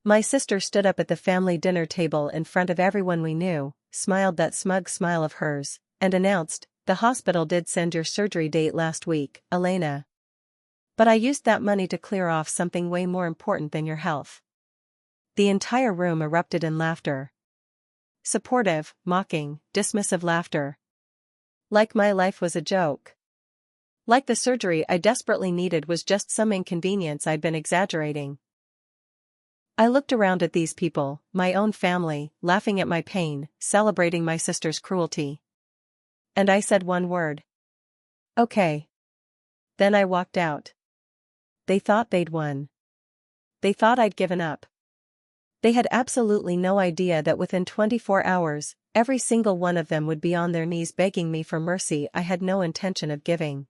My sister stood up at the family dinner table in front of everyone we knew, smiled that smug smile of hers, and announced, "The hospital did send your surgery date last week, Elena. But I used that money to clear off something way more important than your health." The entire room erupted in laughter. Supportive, mocking, dismissive laughter. Like my life was a joke. Like the surgery I desperately needed was just some inconvenience I'd been exaggerating. I looked around at these people, my own family, laughing at my pain, celebrating my sister's cruelty. And I said one word. "Okay." Then I walked out. They thought they'd won. They thought I'd given up. They had absolutely no idea that within 24 hours, every single one of them would be on their knees begging me for mercy I had no intention of giving.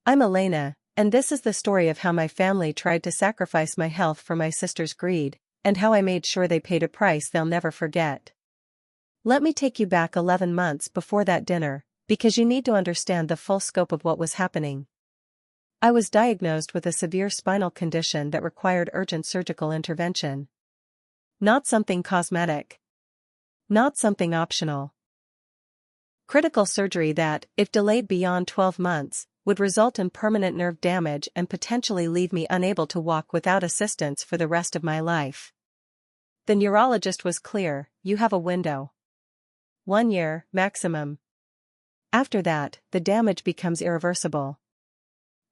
I'm Elena, and this is the story of how my family tried to sacrifice my health for my sister's greed, and how I made sure they paid a price they'll never forget. Let me take you back 11 months before that dinner, because you need to understand the full scope of what was happening. I was diagnosed with a severe spinal condition that required urgent surgical intervention. Not something cosmetic. Not something optional. Critical surgery that, if delayed beyond 12 months, would result in permanent nerve damage and potentially leave me unable to walk without assistance for the rest of my life. The neurologist was clear: you have a window. 1 year, maximum. After that, the damage becomes irreversible.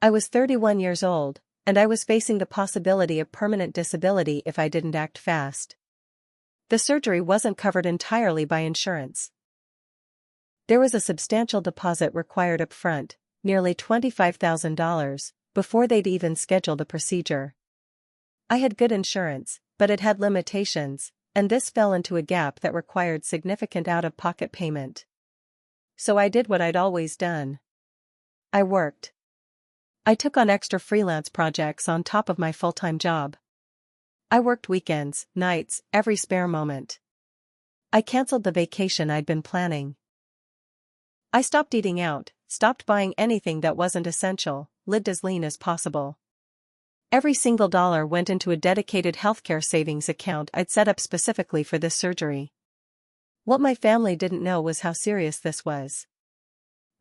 I was 31 years old, and I was facing the possibility of permanent disability if I didn't act fast. The surgery wasn't covered entirely by insurance. There was a substantial deposit required up front, nearly $25,000, before they'd even schedule the procedure. I had good insurance, but it had limitations, and this fell into a gap that required significant out-of-pocket payment. So I did what I'd always done. I worked. I took on extra freelance projects on top of my full-time job. I worked weekends, nights, every spare moment. I canceled the vacation I'd been planning. I stopped eating out, stopped buying anything that wasn't essential, lived as lean as possible. Every single dollar went into a dedicated healthcare savings account I'd set up specifically for this surgery. What my family didn't know was how serious this was.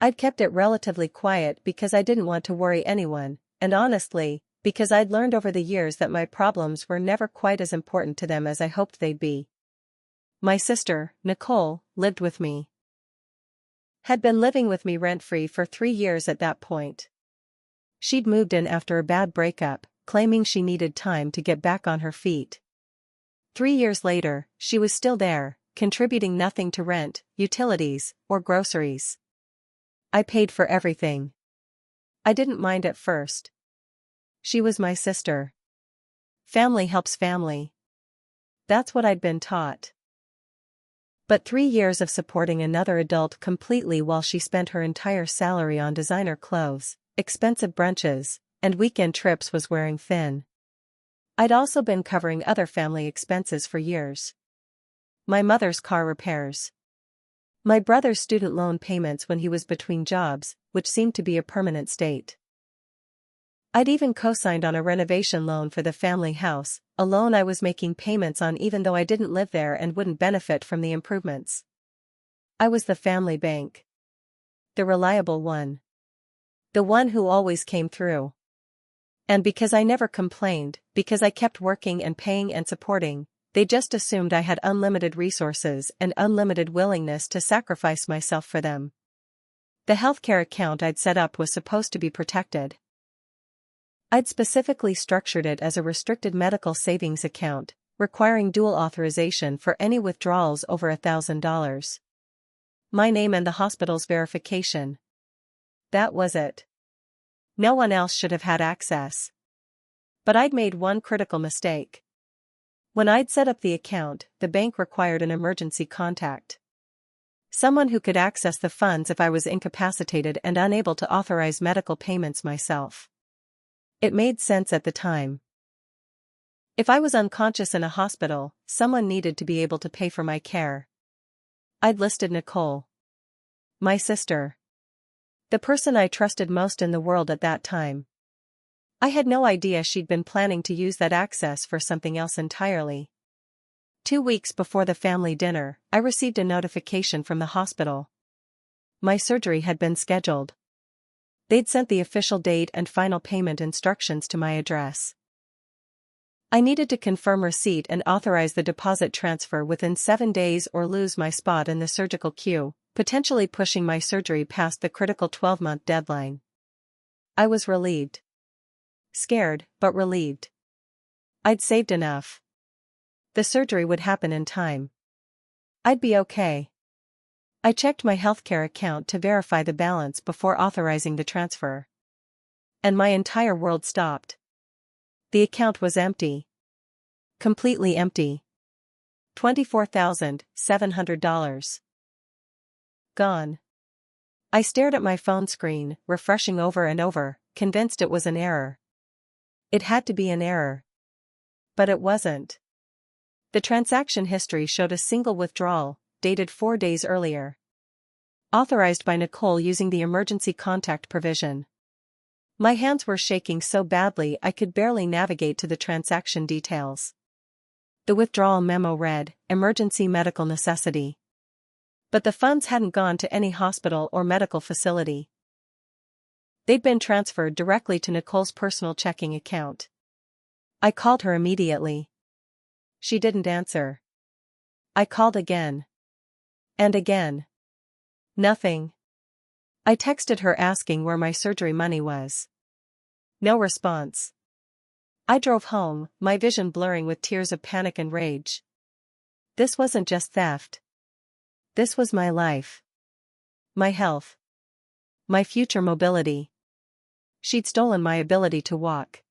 I'd kept it relatively quiet because I didn't want to worry anyone, and honestly, because I'd learned over the years that my problems were never quite as important to them as I hoped they'd be. My sister, Nicole, lived with me. Had been living with me rent-free for 3 years at that point. She'd moved in after a bad breakup, claiming she needed time to get back on her feet. 3 years later, she was still there, contributing nothing to rent, utilities, or groceries. I paid for everything. I didn't mind at first. She was my sister. Family helps family. That's what I'd been taught. But 3 years of supporting another adult completely while she spent her entire salary on designer clothes, expensive brunches, and weekend trips was wearing thin. I'd also been covering other family expenses for years. My mother's car repairs. My brother's student loan payments when he was between jobs, which seemed to be a permanent state. I'd even co-signed on a renovation loan for the family house, a loan I was making payments on even though I didn't live there and wouldn't benefit from the improvements. I was the family bank. The reliable one. The one who always came through. And because I never complained, because I kept working and paying and supporting, they just assumed I had unlimited resources and unlimited willingness to sacrifice myself for them. The healthcare account I'd set up was supposed to be protected. I'd specifically structured it as a restricted medical savings account, requiring dual authorization for any withdrawals over $1,000. My name and the hospital's verification. That was it. No one else should have had access. But I'd made one critical mistake. When I'd set up the account, the bank required an emergency contact. Someone who could access the funds if I was incapacitated and unable to authorize medical payments myself. It made sense at the time. If I was unconscious in a hospital, someone needed to be able to pay for my care. I'd listed Nicole. My sister. The person I trusted most in the world at that time. I had no idea she'd been planning to use that access for something else entirely. 2 weeks before the family dinner, I received a notification from the hospital. My surgery had been scheduled. They'd sent the official date and final payment instructions to my address. I needed to confirm receipt and authorize the deposit transfer within 7 days or lose my spot in the surgical queue, potentially pushing my surgery past the critical 12-month deadline. I was relieved. Scared, but relieved. I'd saved enough. The surgery would happen in time. I'd be okay. I checked my healthcare account to verify the balance before authorizing the transfer. And my entire world stopped. The account was empty. Completely empty. $24,700. Gone. I stared at my phone screen, refreshing over and over, convinced it was an error. It had to be an error. But it wasn't. The transaction history showed a single withdrawal, dated 4 days earlier. Authorized by Nicole using the emergency contact provision. My hands were shaking so badly I could barely navigate to the transaction details. The withdrawal memo read, "Emergency medical necessity." But the funds hadn't gone to any hospital or medical facility. They'd been transferred directly to Nicole's personal checking account. I called her immediately. She didn't answer. I called again. And again. Nothing. I texted her asking where my surgery money was. No response. I drove home, my vision blurring with tears of panic and rage. This wasn't just theft. This was my life. My health. My future mobility. She'd stolen my ability to walk.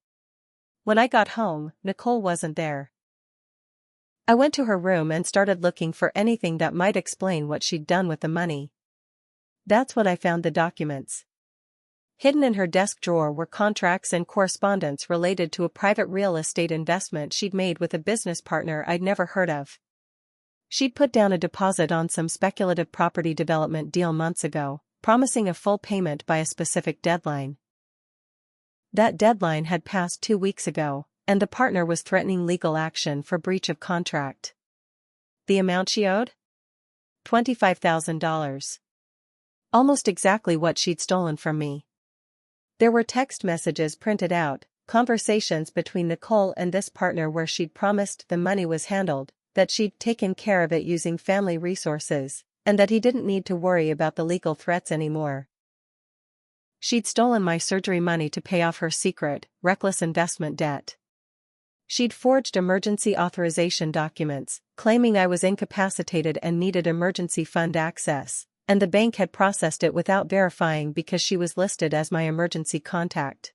When I got home, Nicole wasn't there. I went to her room and started looking for anything that might explain what she'd done with the money. That's when I found the documents. Hidden in her desk drawer were contracts and correspondence related to a private real estate investment she'd made with a business partner I'd never heard of. She'd put down a deposit on some speculative property development deal months ago, promising a full payment by a specific deadline. That deadline had passed 2 weeks ago, and the partner was threatening legal action for breach of contract. The amount she owed? $25,000. Almost exactly what she'd stolen from me. There were text messages printed out, conversations between Nicole and this partner where she'd promised the money was handled, that she'd taken care of it using family resources, and that he didn't need to worry about the legal threats anymore. She'd stolen my surgery money to pay off her secret, reckless investment debt. She'd forged emergency authorization documents, claiming I was incapacitated and needed emergency fund access, and the bank had processed it without verifying because she was listed as my emergency contact.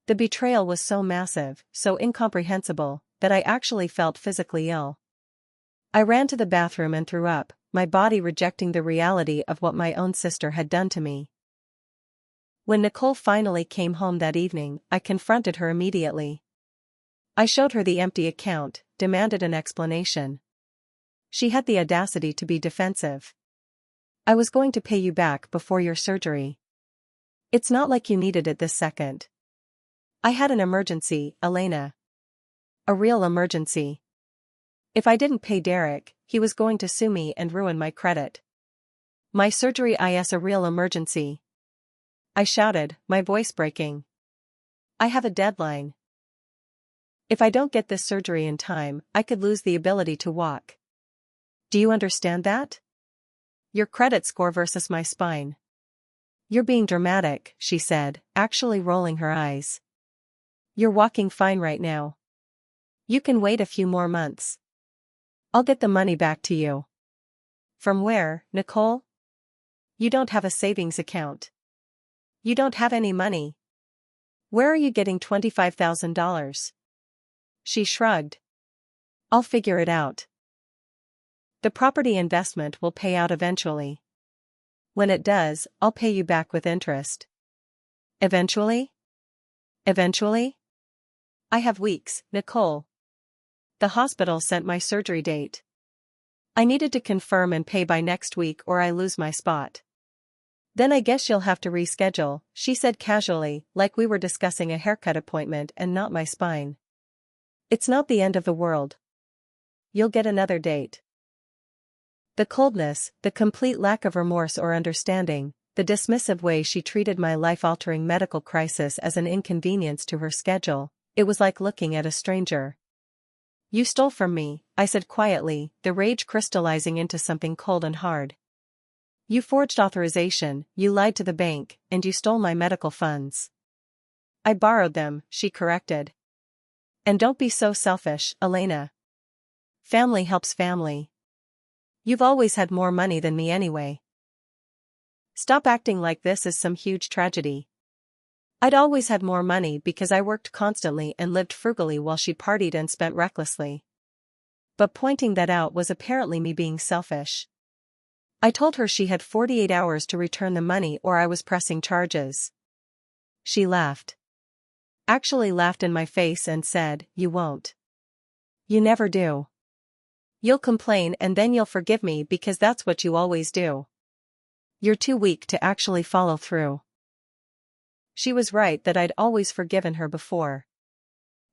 The betrayal was so massive, so incomprehensible, that I actually felt physically ill. I ran to the bathroom and threw up, my body rejecting the reality of what my own sister had done to me. When Nicole finally came home that evening, I confronted her immediately. I showed her the empty account, demanded an explanation. She had the audacity to be defensive. "I was going to pay you back before your surgery. It's not like you needed it this second." I had an emergency, Elena. A real emergency. If I didn't pay Derek, he was going to sue me and ruin my credit. My surgery is a real emergency. I shouted, my voice breaking. I have a deadline. If I don't get this surgery in time, I could lose the ability to walk. Do you understand that? Your credit score versus my spine. You're being dramatic, she said, actually rolling her eyes. You're walking fine right now. You can wait a few more months. I'll get the money back to you. From where, Nicole? You don't have a savings account. You don't have any money. Where are you getting $25,000? She shrugged. I'll figure it out. The property investment will pay out eventually. When it does, I'll pay you back with interest. Eventually? Eventually? I have weeks, Nicole. The hospital sent my surgery date. I needed to confirm and pay by next week or I lose my spot. Then I guess you'll have to reschedule, she said casually, like we were discussing a haircut appointment and not my spine. It's not the end of the world. You'll get another date. The coldness, the complete lack of remorse or understanding, the dismissive way she treated my life-altering medical crisis as an inconvenience to her schedule, it was like looking at a stranger. You stole from me, I said quietly, the rage crystallizing into something cold and hard. You forged authorization, you lied to the bank, and you stole my medical funds. I borrowed them, she corrected. And don't be so selfish, Elena. Family helps family. You've always had more money than me anyway. Stop acting like this is some huge tragedy. I'd always had more money because I worked constantly and lived frugally while she partied and spent recklessly. But pointing that out was apparently me being selfish. I told her she had 48 hours to return the money or I was pressing charges. She laughed. Actually laughed in my face and said, "You won't. You never do. You'll complain and then you'll forgive me because that's what you always do. You're too weak to actually follow through." She was right that I'd always forgiven her before.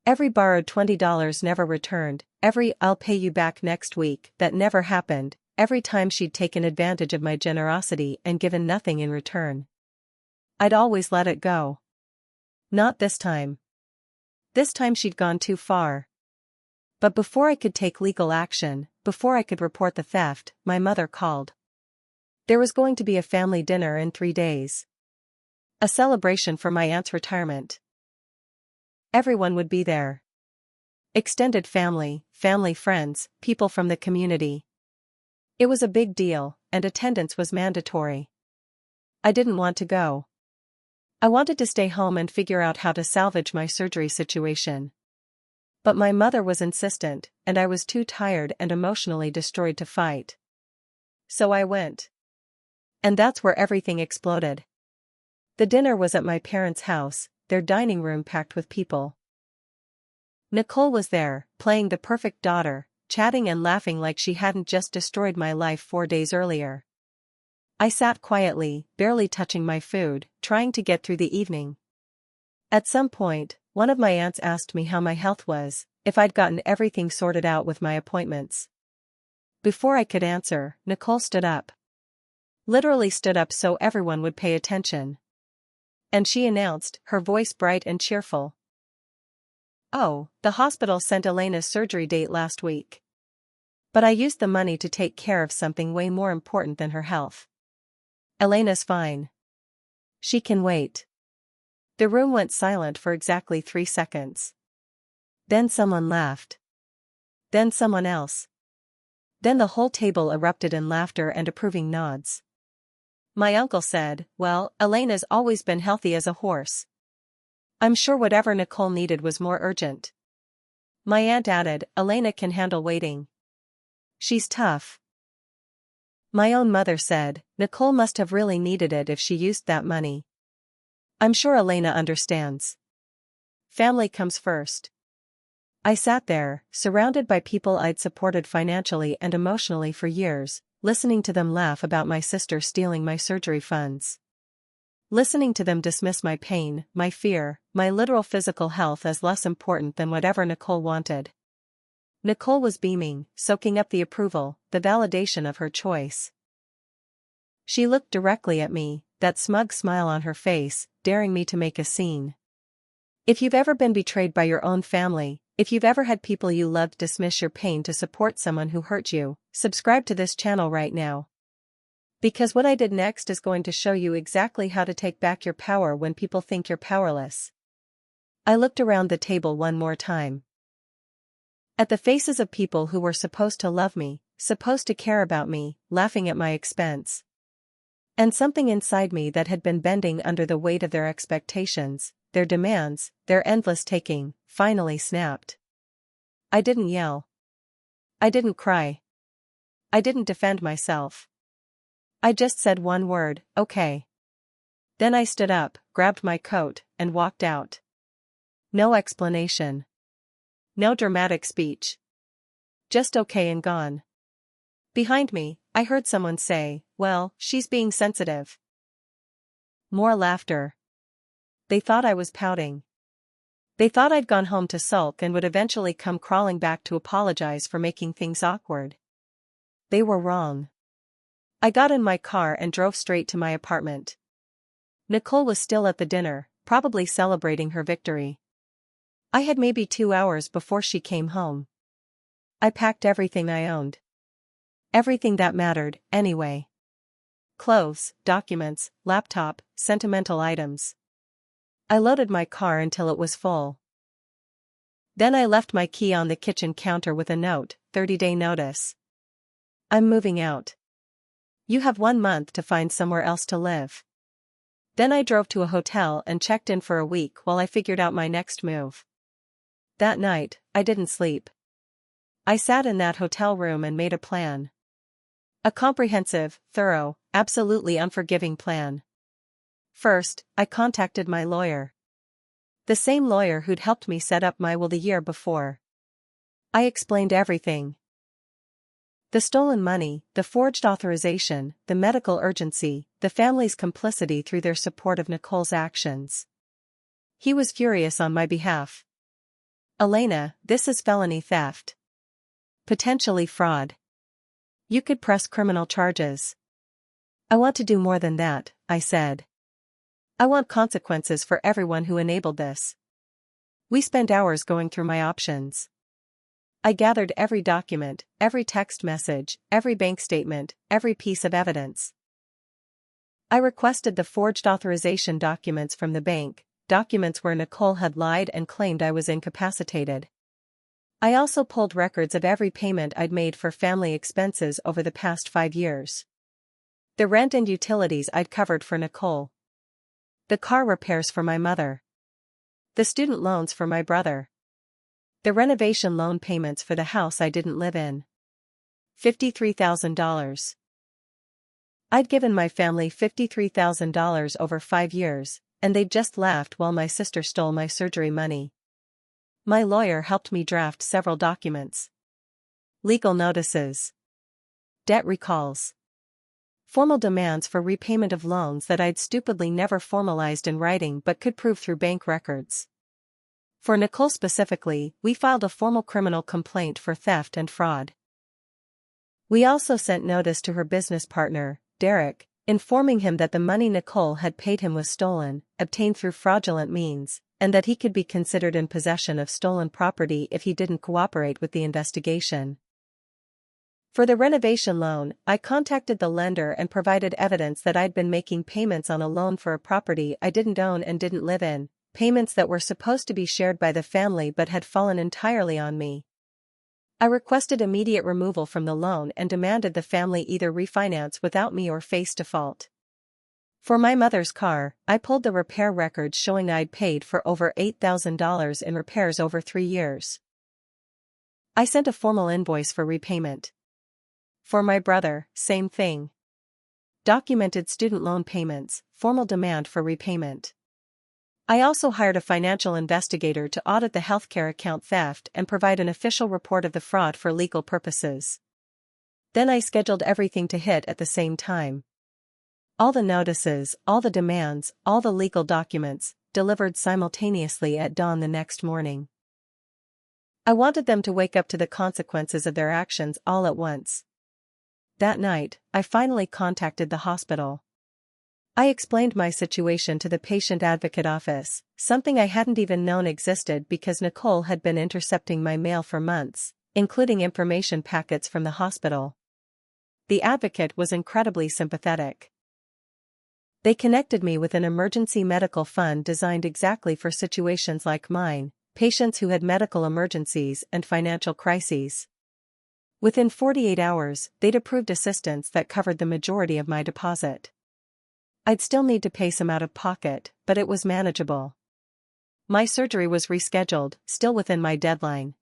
Every borrowed $20 never returned, every "I'll pay you back next week" that never happened, every time she'd taken advantage of my generosity and given nothing in return. I'd always let it go. Not this time. This time she'd gone too far. But before I could take legal action, before I could report the theft, my mother called. There was going to be a family dinner in 3 days. A celebration for my aunt's retirement. Everyone would be there. Extended family, family friends, people from the community. It was a big deal, and attendance was mandatory. I didn't want to go. I wanted to stay home and figure out how to salvage my surgery situation. But my mother was insistent, and I was too tired and emotionally destroyed to fight. So I went. And that's where everything exploded. The dinner was at my parents' house, their dining room packed with people. Nicole was there, playing the perfect daughter, chatting and laughing like she hadn't just destroyed my life 4 days earlier. I sat quietly, barely touching my food, trying to get through the evening. At some point, one of my aunts asked me how my health was, if I'd gotten everything sorted out with my appointments. Before I could answer, Nicole stood up. Literally stood up so everyone would pay attention. And she announced, her voice bright and cheerful. "Oh, the hospital sent Elena's surgery date last week. But I used the money to take care of something way more important than her health. Elena's fine. She can wait." The room went silent for exactly 3 seconds. Then someone laughed. Then someone else. Then the whole table erupted in laughter and approving nods. My uncle said, "Well, Elena's always been healthy as a horse. I'm sure whatever Nicole needed was more urgent." My aunt added, "Elena can handle waiting. She's tough." My own mother said, "Nicole must have really needed it if she used that money. I'm sure Elena understands. Family comes first." I sat there, surrounded by people I'd supported financially and emotionally for years, listening to them laugh about my sister stealing my surgery funds. Listening to them dismiss my pain, my fear, my literal physical health as less important than whatever Nicole wanted. Nicole was beaming, soaking up the approval, the validation of her choice. She looked directly at me, that smug smile on her face, daring me to make a scene. If you've ever been betrayed by your own family, if you've ever had people you loved dismiss your pain to support someone who hurt you, subscribe to this channel right now. Because what I did next is going to show you exactly how to take back your power when people think you're powerless. I looked around the table one more time. At the faces of people who were supposed to love me, supposed to care about me, laughing at my expense. And something inside me that had been bending under the weight of their expectations, their demands, their endless taking, finally snapped. I didn't yell. I didn't cry. I didn't defend myself. I just said one word, "Okay." Then I stood up, grabbed my coat, and walked out. No explanation. No dramatic speech. Just okay and gone. Behind me, I heard someone say, "Well, she's being sensitive." More laughter. They thought I was pouting. They thought I'd gone home to sulk and would eventually come crawling back to apologize for making things awkward. They were wrong. I got in my car and drove straight to my apartment. Nicole was still at the dinner, probably celebrating her victory. I had maybe 2 hours before she came home. I packed everything I owned. Everything that mattered, anyway. Clothes, documents, laptop, sentimental items. I loaded my car until it was full. Then I left my key on the kitchen counter with a note, 30-day notice. I'm moving out. You have 1 month to find somewhere else to live. Then I drove to a hotel and checked in for a week while I figured out my next move. That night, I didn't sleep. I sat in that hotel room and made a plan. A comprehensive, thorough, absolutely unforgiving plan. First, I contacted my lawyer. The same lawyer who'd helped me set up my will the year before. I explained everything. The stolen money, the forged authorization, the medical urgency, the family's complicity through their support of Nicole's actions. He was furious on my behalf. Elena, this is felony theft. Potentially fraud. You could press criminal charges. I want to do more than that, I said. I want consequences for everyone who enabled this. We spent hours going through my options. I gathered every document, every text message, every bank statement, every piece of evidence. I requested the forged authorization documents from the bank, documents where Nicole had lied and claimed I was incapacitated. I also pulled records of every payment I'd made for family expenses over the past 5 years. The rent and utilities I'd covered for Nicole. The car repairs for my mother. The student loans for my brother. The renovation loan payments for the house I didn't live in. $53,000. I'd given my family $53,000 over 5 years, and they'd just laughed while my sister stole my surgery money. My lawyer helped me draft several documents. Legal notices. Debt recalls. Formal demands for repayment of loans that I'd stupidly never formalized in writing but could prove through bank records. For Nicole specifically, we filed a formal criminal complaint for theft and fraud. We also sent notice to her business partner, Derek, informing him that the money Nicole had paid him was stolen, obtained through fraudulent means, and that he could be considered in possession of stolen property if he didn't cooperate with the investigation. For the renovation loan, I contacted the lender and provided evidence that I'd been making payments on a loan for a property I didn't own and didn't live in. Payments that were supposed to be shared by the family but had fallen entirely on me. I requested immediate removal from the loan and demanded the family either refinance without me or face default. For my mother's car, I pulled the repair records showing I'd paid for over $8,000 in repairs over 3 years. I sent a formal invoice for repayment. For my brother, same thing. Documented student loan payments, formal demand for repayment. I also hired a financial investigator to audit the healthcare account theft and provide an official report of the fraud for legal purposes. Then I scheduled everything to hit at the same time. All the notices, all the demands, all the legal documents, delivered simultaneously at dawn the next morning. I wanted them to wake up to the consequences of their actions all at once. That night, I finally contacted the hospital. I explained my situation to the patient advocate office, something I hadn't even known existed because Nicole had been intercepting my mail for months, including information packets from the hospital. The advocate was incredibly sympathetic. They connected me with an emergency medical fund designed exactly for situations like mine, patients who had medical emergencies and financial crises. Within 48 hours, they'd approved assistance that covered the majority of my deposit. I'd still need to pay some out of pocket, but it was manageable. My surgery was rescheduled, still within my deadline.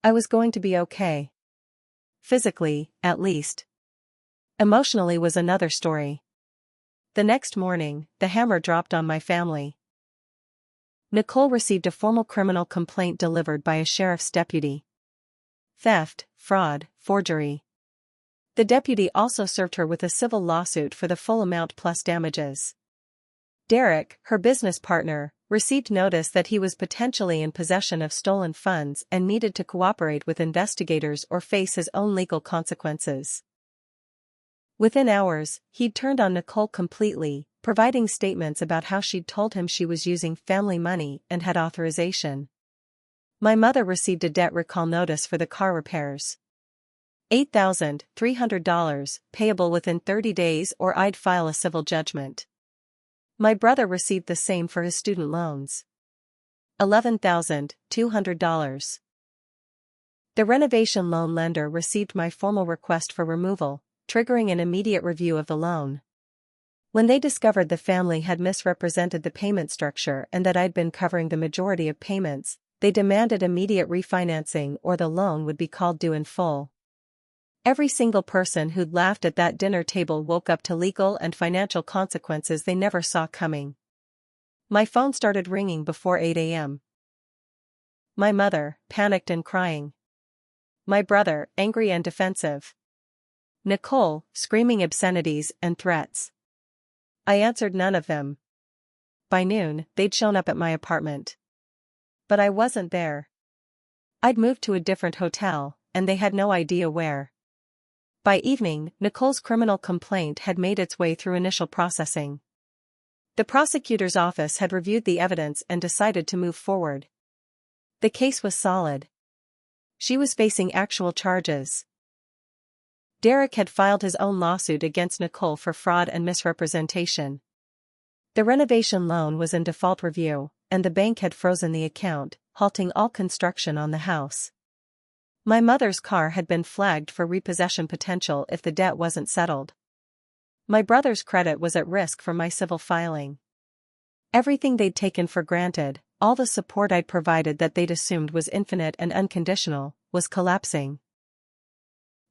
I was going to be okay. Physically, at least. Emotionally was another story. The next morning, the hammer dropped on my family. Nicole received a formal criminal complaint delivered by a sheriff's deputy. Theft, fraud, forgery. The deputy also served her with a civil lawsuit for the full amount plus damages. Derek, her business partner, received notice that he was potentially in possession of stolen funds and needed to cooperate with investigators or face his own legal consequences. Within hours, he'd turned on Nicole completely, providing statements about how she'd told him she was using family money and had authorization. My mother received a debt recall notice for the car repairs. $8,300, payable within 30 days or I'd file a civil judgment. My brother received the same for his student loans. $11,200. The renovation loan lender received my formal request for removal, triggering an immediate review of the loan. When they discovered the family had misrepresented the payment structure and that I'd been covering the majority of payments, they demanded immediate refinancing or the loan would be called due in full. Every single person who'd laughed at that dinner table woke up to legal and financial consequences they never saw coming. My phone started ringing before 8 a.m. My mother, panicked and crying. My brother, angry and defensive. Nicole, screaming obscenities and threats. I answered none of them. By noon, they'd shown up at my apartment. But I wasn't there. I'd moved to a different hotel, and they had no idea where. By evening, Nicole's criminal complaint had made its way through initial processing. The prosecutor's office had reviewed the evidence and decided to move forward. The case was solid. She was facing actual charges. Derek had filed his own lawsuit against Nicole for fraud and misrepresentation. The renovation loan was in default review, and the bank had frozen the account, halting all construction on the house. My mother's car had been flagged for repossession potential if the debt wasn't settled. My brother's credit was at risk from my civil filing. Everything they'd taken for granted, all the support I'd provided that they'd assumed was infinite and unconditional, was collapsing.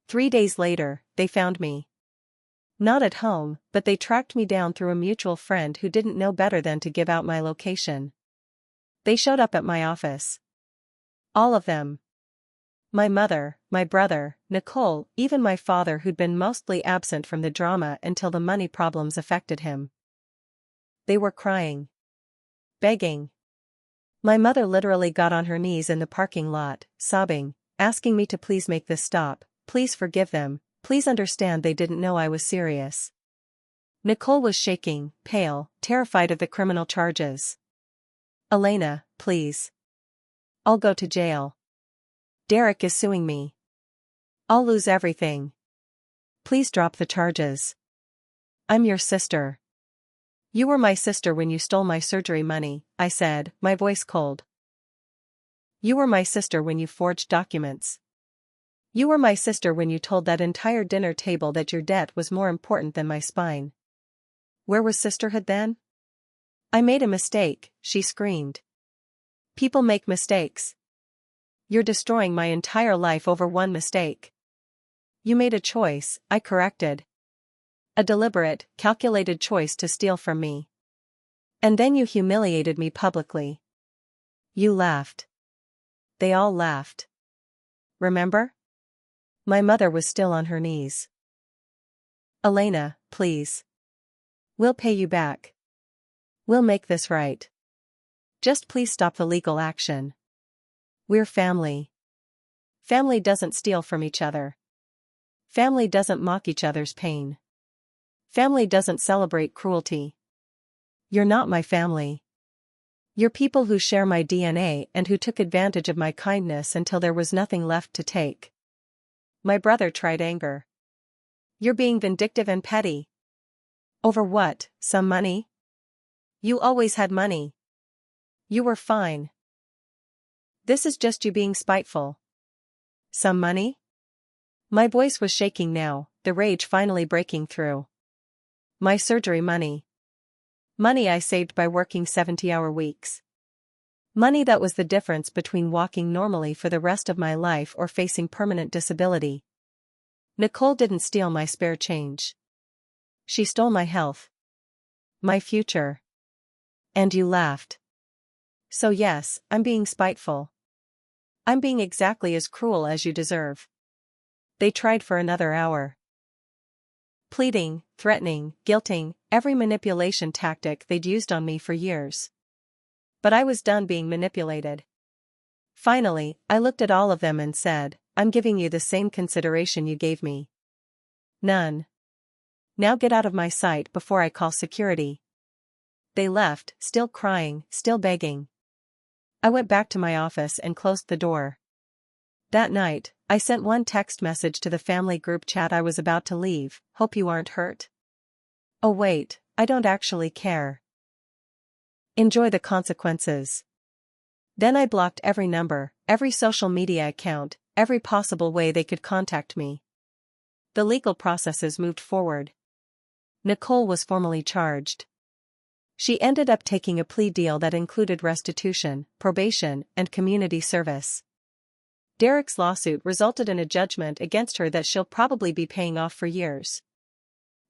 3 days later, they found me. Not at home, but they tracked me down through a mutual friend who didn't know better than to give out my location. They showed up at my office. All of them. My mother, my brother, Nicole, even my father who'd been mostly absent from the drama until the money problems affected him. They were crying. Begging. My mother literally got on her knees in the parking lot, sobbing, asking me to please make this stop, please forgive them, please understand they didn't know I was serious. Nicole was shaking, pale, terrified of the criminal charges. Elena, please. I'll go to jail. Derek is suing me. I'll lose everything. Please drop the charges. I'm your sister. You were my sister when you stole my surgery money, I said, my voice cold. You were my sister when you forged documents. You were my sister when you told that entire dinner table that your debt was more important than my spine. Where was sisterhood then? I made a mistake, she screamed. People make mistakes. You're destroying my entire life over one mistake. You made a choice, I corrected. A deliberate, calculated choice to steal from me. And then you humiliated me publicly. You laughed. They all laughed. Remember? My mother was still on her knees. Elena, please. We'll pay you back. We'll make this right. Just please stop the legal action. We're family. Family doesn't steal from each other. Family doesn't mock each other's pain. Family doesn't celebrate cruelty. You're not my family. You're people who share my DNA and who took advantage of my kindness until there was nothing left to take. My brother tried anger. You're being vindictive and petty. Over what, some money? You always had money. You were fine. This is just you being spiteful. Some money? My voice was shaking now, the rage finally breaking through. My surgery money. Money I saved by working 70-hour weeks. Money that was the difference between walking normally for the rest of my life or facing permanent disability. Nicole didn't steal my spare change. She stole my health. My future. And you laughed. So yes, I'm being spiteful. I'm being exactly as cruel as you deserve. They tried for another hour. Pleading, threatening, guilting, every manipulation tactic they'd used on me for years. But I was done being manipulated. Finally, I looked at all of them and said, "I'm giving you the same consideration you gave me. None. Now get out of my sight before I call security." They left, still crying, still begging. I went back to my office and closed the door. That night, I sent one text message to the family group chat I was about to leave: "Hope you aren't hurt. Oh wait, I don't actually care. Enjoy the consequences." Then I blocked every number, every social media account, every possible way they could contact me. The legal processes moved forward. Nicole was formally charged. She ended up taking a plea deal that included restitution, probation, and community service. Derek's lawsuit resulted in a judgment against her that she'll probably be paying off for years.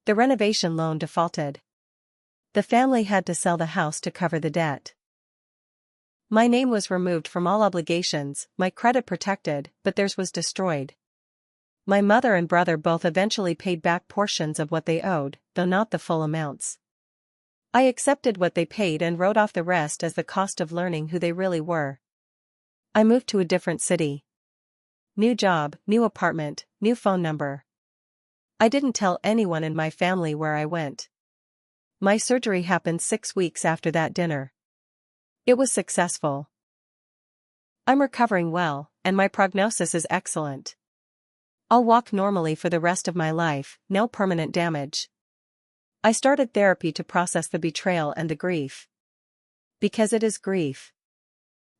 The renovation loan defaulted. The family had to sell the house to cover the debt. My name was removed from all obligations, my credit protected, but theirs was destroyed. My mother and brother both eventually paid back portions of what they owed, though not the full amounts. I accepted what they paid and wrote off the rest as the cost of learning who they really were. I moved to a different city. New job, new apartment, new phone number. I didn't tell anyone in my family where I went. My surgery happened 6 weeks after that dinner. It was successful. I'm recovering well, and my prognosis is excellent. I'll walk normally for the rest of my life, no permanent damage. I started therapy to process the betrayal and the grief. Because it is grief.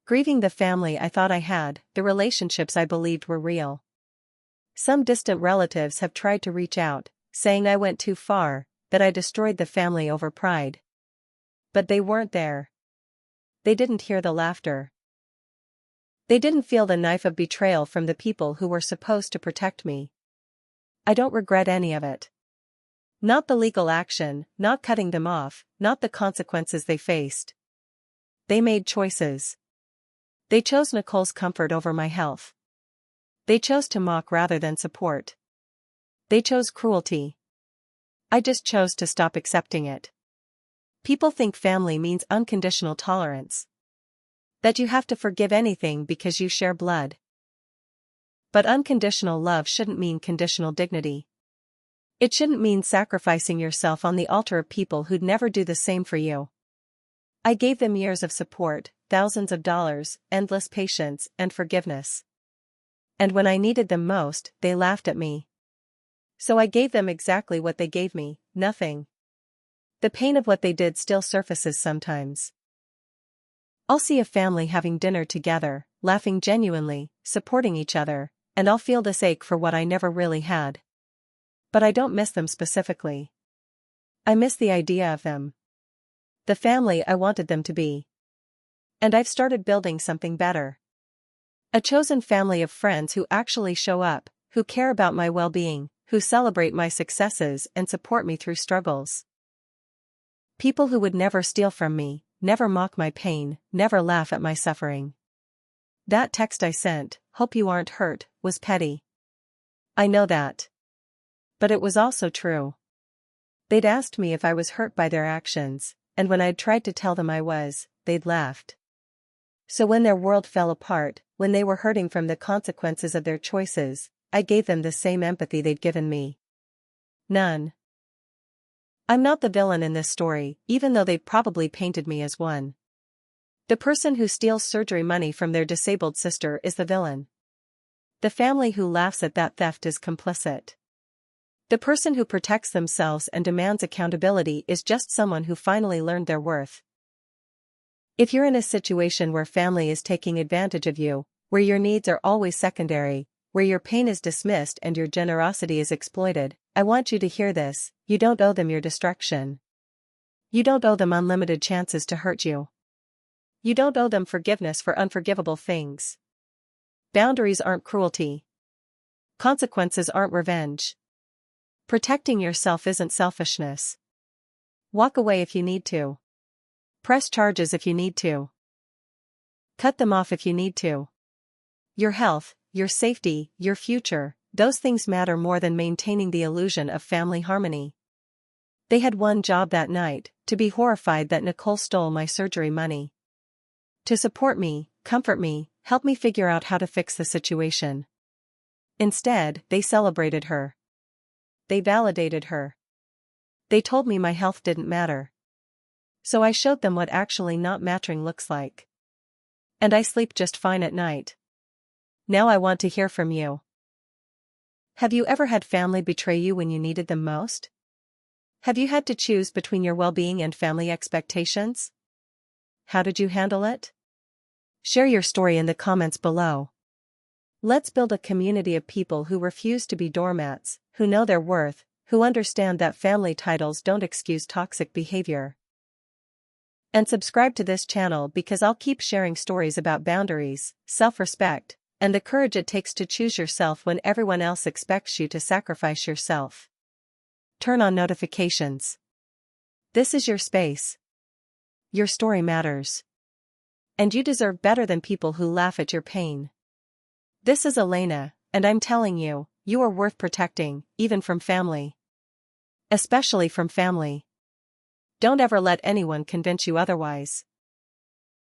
Grieving the family I thought I had, the relationships I believed were real. Some distant relatives have tried to reach out, saying I went too far, that I destroyed the family over pride. But they weren't there. They didn't hear the laughter. They didn't feel the knife of betrayal from the people who were supposed to protect me. I don't regret any of it. Not the legal action, not cutting them off, not the consequences they faced. They made choices. They chose Nicole's comfort over my health. They chose to mock rather than support. They chose cruelty. I just chose to stop accepting it. People think family means unconditional tolerance. That you have to forgive anything because you share blood. But unconditional love shouldn't mean conditional dignity. It shouldn't mean sacrificing yourself on the altar of people who'd never do the same for you. I gave them years of support, thousands of dollars, endless patience, and forgiveness. And when I needed them most, they laughed at me. So I gave them exactly what they gave me, nothing. The pain of what they did still surfaces sometimes. I'll see a family having dinner together, laughing genuinely, supporting each other, and I'll feel this ache for what I never really had. But I don't miss them specifically. I miss the idea of them. The family I wanted them to be. And I've started building something better. A chosen family of friends who actually show up, who care about my well-being, who celebrate my successes and support me through struggles. People who would never steal from me, never mock my pain, never laugh at my suffering. That text I sent, "Hope you aren't hurt," was petty. I know that. But it was also true. They'd asked me if I was hurt by their actions, and when I'd tried to tell them I was, they'd laughed. So when their world fell apart, when they were hurting from the consequences of their choices, I gave them the same empathy they'd given me. None. I'm not the villain in this story, even though they've probably painted me as one. The person who steals surgery money from their disabled sister is the villain. The family who laughs at that theft is complicit. The person who protects themselves and demands accountability is just someone who finally learned their worth. If you're in a situation where family is taking advantage of you, where your needs are always secondary, where your pain is dismissed and your generosity is exploited, I want you to hear this: you don't owe them your destruction. You don't owe them unlimited chances to hurt you. You don't owe them forgiveness for unforgivable things. Boundaries aren't cruelty. Consequences aren't revenge. Protecting yourself isn't selfishness. Walk away if you need to. Press charges if you need to. Cut them off if you need to. Your health, your safety, your future, those things matter more than maintaining the illusion of family harmony. They had one job that night, to be horrified that Nicole stole my surgery money. To support me, comfort me, help me figure out how to fix the situation. Instead, they celebrated her. They validated her. They told me my health didn't matter. So I showed them what actually not mattering looks like. And I sleep just fine at night. Now I want to hear from you. Have you ever had family betray you when you needed them most? Have you had to choose between your well-being and family expectations? How did you handle it? Share your story in the comments below. Let's build a community of people who refuse to be doormats, who know their worth, who understand that family titles don't excuse toxic behavior. And subscribe to this channel because I'll keep sharing stories about boundaries, self-respect, and the courage it takes to choose yourself when everyone else expects you to sacrifice yourself. Turn on notifications. This is your space. Your story matters. And you deserve better than people who laugh at your pain. This is Elena, and I'm telling you, you are worth protecting, even from family. Especially from family. Don't ever let anyone convince you otherwise.